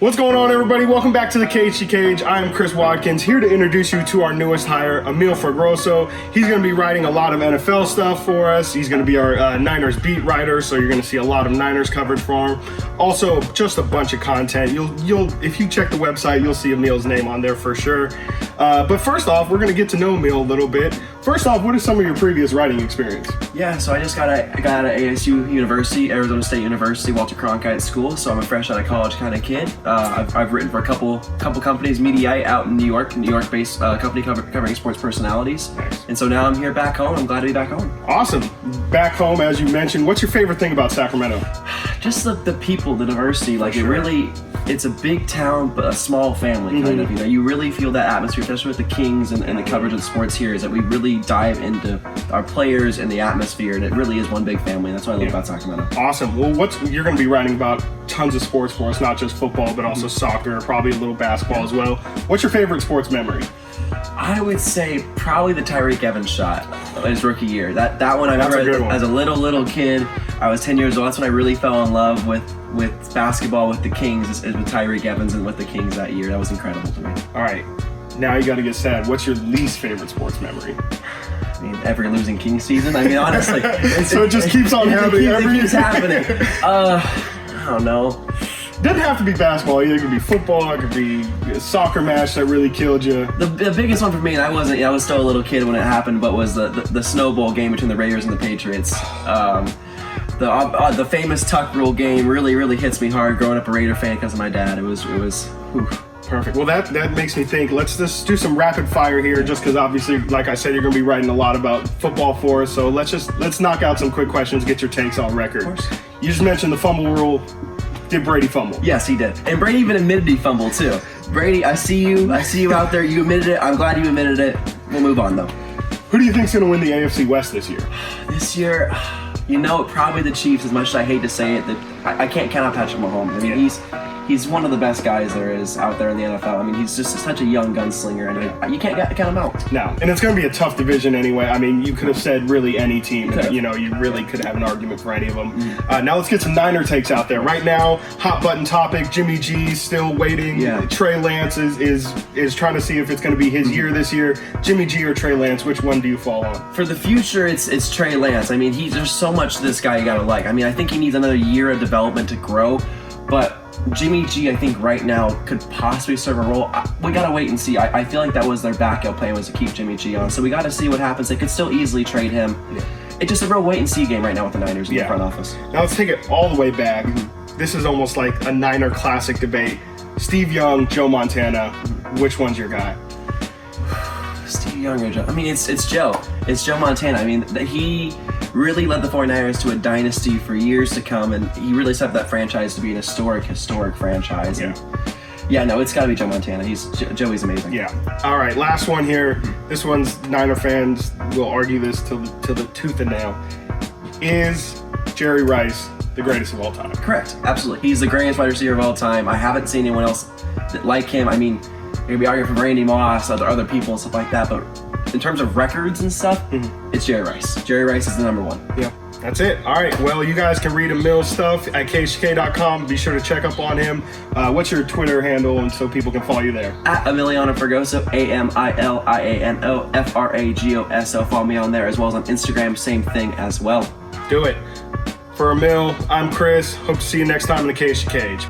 What's going on, everybody? Welcome back to the KHT-Kage. I am Chris Watkins, here to introduce you to our newest hire, Amil Fragoso. He's going to be writing a lot of NFL stuff for us. He's going to be our Niners beat writer, so you're going to see a lot of Niners coverage from him. Also, just a bunch of content. You'll if you check the website, you'll see Amil's name on there for sure. But first off, we're going to get to know Amil a little bit. First off, what is some of your previous writing experience? Yeah, so I just got out of ASU University, Arizona State University, Walter Cronkite School. So I'm a fresh out of college kind of kid. I've written for a couple companies, Mediaite out in New York-based company covering sports personalities. Nice. And so now I'm here back home. I'm glad to be back home. Awesome. Back home, as you mentioned. What's your favorite thing about Sacramento? Just the people, the diversity. Like it's a big town, but a small family kind of. You know, you really feel that atmosphere, especially with the Kings and the coverage of the sports here. Is that we really dive into our players and the atmosphere, and it really is one big family. And that's what I love about Sacramento. Awesome. Well, you're going to be writing about tons of sports for us, not just football, but also soccer, probably a little basketball as well. What's your favorite sports memory? I would say probably the Tyreek Evans shot his rookie year. That one I remember as a little kid. I was 10 years old. That's when I really fell in love with basketball with the Kings, is with Tyreek Evans and with the Kings that year. That was incredible to me. All right, now you got to get sad. What's your least favorite sports memory? I mean, every losing Kings season. I mean, honestly. So it just keeps on happening. It keeps happening. I don't know. Doesn't have to be basketball. Either it could be football. It could be a soccer match that really killed you. The biggest one for me, and I was still a little kid when it happened, but was the Snowball game between the Raiders and the Patriots. The famous tuck rule game really hits me hard. Growing up a Raider fan because of my dad, it was. Whew. Perfect. Well, that makes me think. Let's just do some rapid fire here, just because obviously, like I said, you're going to be writing a lot about football for us. So let's knock out some quick questions, get your takes on record. Of course. You just mentioned the fumble rule. Did Brady fumble? Yes, he did. And Brady even admitted he fumbled too. Brady, I see you out there. You admitted it. I'm glad you admitted it. We'll move on though. Who do you think's going to win the AFC West this year? This year, probably the Chiefs. As much as I hate to say it, that I can't count out Patrick Mahomes. I mean, he's one of the best guys there is out there in the NFL. I mean, he's just such a young gunslinger, and you can't count him out. No, and it's going to be a tough division anyway. I mean, you could have said really any team. You really could have an argument for any of them. Now let's get some Niner takes out there. Right now, hot button topic, Jimmy G still waiting. Yeah. Trey Lance is trying to see if it's going to be his year this year. Jimmy G or Trey Lance, which one do you fall on? For the future, it's Trey Lance. I mean, there's so much to this guy you got to like. I mean, I think he needs another year of development to grow, but Jimmy G, I think right now could possibly serve a role. We gotta wait and see. I feel like that was their backup plan, was to keep Jimmy G on. So we gotta see what happens. They could still easily trade him. Yeah. It's just a real wait and see game right now with the Niners in the front office. Now let's take it all the way back. This is almost like a Niner classic debate. Steve Young, Joe Montana. Which one's your guy? Steve Young or Joe? I mean, it's Joe. It's Joe Montana. I mean, he really led the 49ers to a dynasty for years to come, and he really set up that franchise to be an historic franchise. Yeah, no, it's got to be Joe Montana. Joey's amazing. Yeah. All right, last one here. This one's Niner fans will argue this till the tooth and nail. Is Jerry Rice the greatest of all time? Correct. Absolutely. He's the greatest wide receiver of all time. I haven't seen anyone else like him. I mean, you'd be arguing from Randy Moss, other people and stuff like that, but in terms of records and stuff, it's Jerry Rice. Jerry Rice is the number one. Yeah, that's it. All right, well, you guys can read Amil's stuff at KHT-Kage.com. Be sure to check up on him. What's your Twitter handle, and so people can follow you there? At Amiliano Fragoso, Amiliano Fragoso. Follow me on there, as well as on Instagram, same thing as well. Do it. For Amil, I'm Chris. Hope to see you next time in the KHT-Kage.